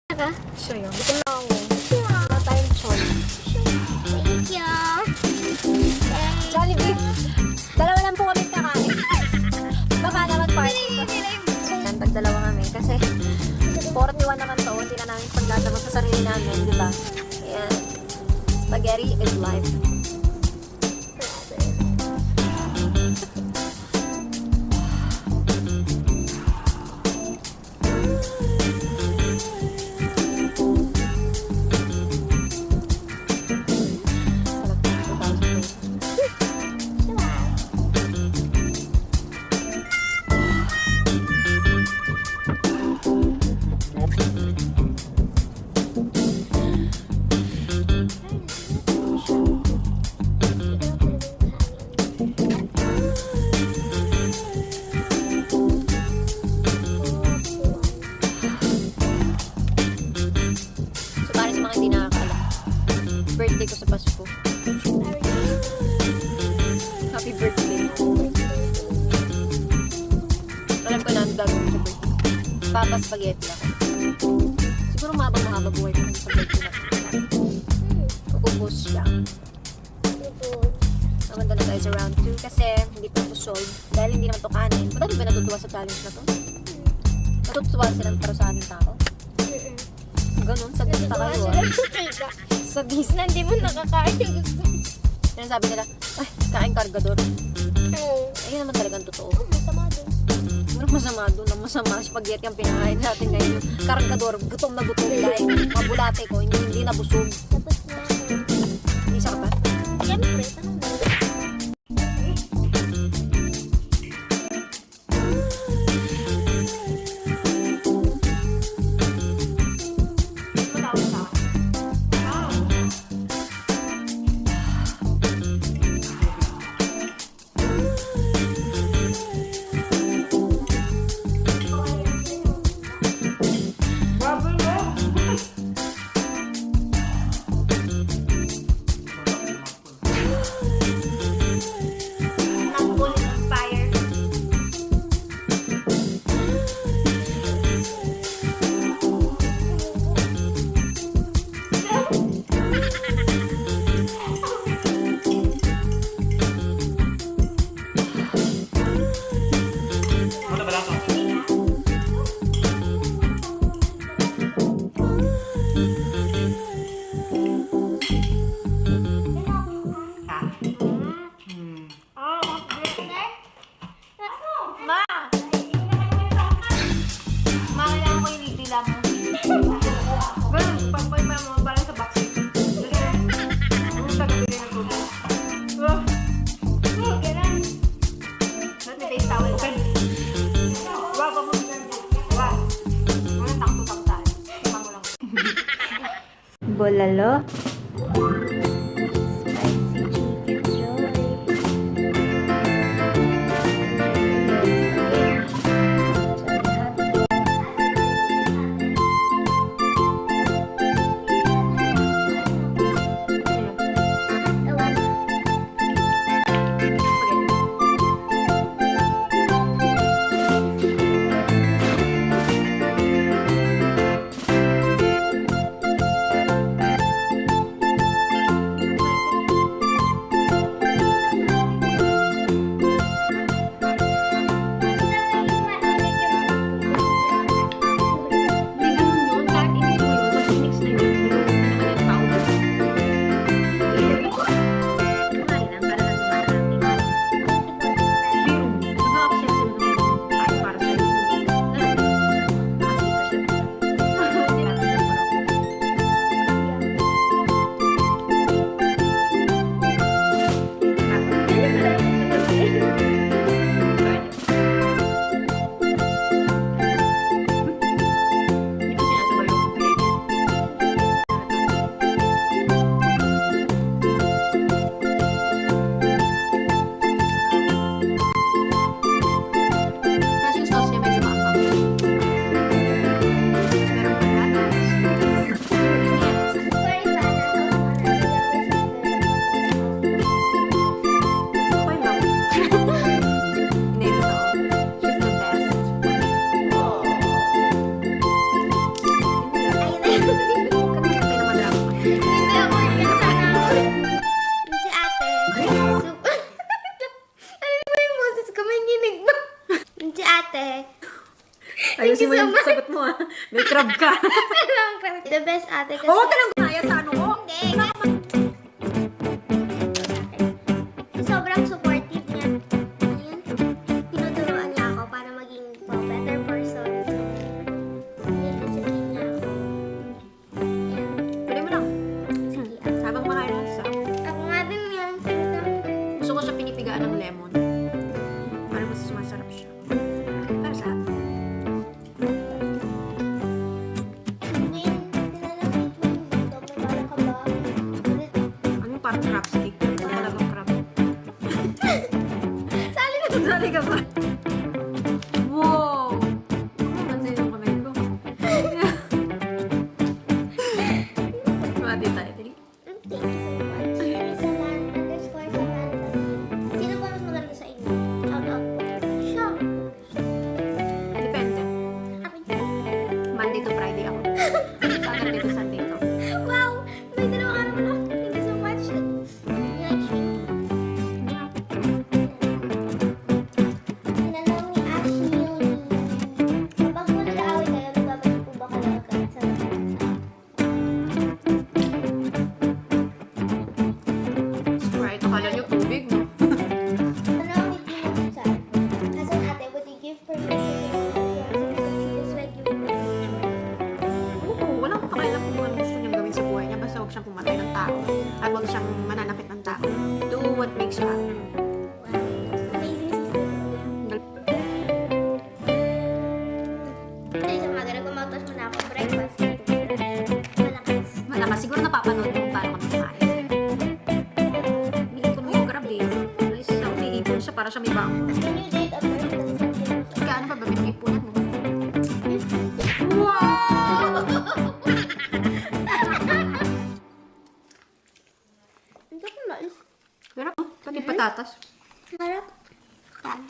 Ka? Siya yun. Gutom na ako. Wala tayong choy. Thank you. Jollibee. Dalawa lang po kami kakain. Baka naman party ko. Yan, tag-dalawa kami. Kasi 41 naman to. Hindi na namin paglalamang sa sarili namin. Diba? Ayan. Spaghetti is life. Birthday ko sa Pasko. Happy birthday. Alam ko na ang gagawin ko sa birthday. Papa spaghetti ako. Siguro mahaba buhay ko sa birthday na. Ubus siya. Namanda na tayo sa round 2 kasi hindi pa ito solve. Dahil hindi naman ito kanin. Ba't ba natutuwa sa challenge na to? Natutuwa silang parusahan ng tao? Ganon, sadista kayo ah. Sadista. Hindi mo nakakain yung gusto. Yan sabi nila, ay, kain kargador. Ayun naman talagang totoo. Masama doon. Pero masama doon, ang masama spaghetti ang pinakain natin ngayon. Kargador, gutom na gutom dahil mabulate ko, hindi nabusog. Tapos na. Isa ka pa? Siyempre, tanong mo. Bolalo. Crab ka. The best ate kasi. Oo, talagang kaya sa ano ko. Hindi, sobrang supportive niya. Ayan, tinuturuan niya ako para maging better person. Dinidisipline niya ako. Ayan. Pwede mo lang. Sige. Habang makain mo sa... Ako nga din yan. Gusto ko siya pinipigaan ng lemon. Para mas sumasarap siya. Para sa... Ngayon, tinanapit mo yung mundo. May bala ka ba? Ano yung parang crab stick? Ito talagang crab. Sali na. Sali ka ba? Wow! Ano mansin yung kamay ko? Mati tayo. Dali. Thank you so much. Saman_Samantha. Sino ba mas maganda sa inyo? Shout out po. Siya. Depende. Ako yun. Monday to Friday ako. Saturday to Sunday ko. Wow! May dalawang araw na. Thank you so much. Yan, tinanong ni Ashley yung kapag mo nag-aaway kayo, nagbabalik po ba kayo agad sa Sprite, akala niyo tubig, no? Tanong ni Tino Rizal. Hasan ate, would you give permission to your fiancé because like you would Oo, walang pakialam kung ano gusto niyang gawin sa buhay niya. Basta huwag siyang pumatay ng tao. At huwag siyang mananakit ng tao. Do what makes you happy. Amazing sister. Ay, sa umaga, nagmamautas muna ako. Breakfast. Malakas. Malakas. Siguro napapanood mo kung paano kami kumain. Iniipon mo yung crab eh. Nice siya. Iniipon siya para siya may bango. Can you date a person that's something? Gaano pa ba biniipunan mo? Wow! Hindi ko mais. Pero, pati patatas. Harap. Tan.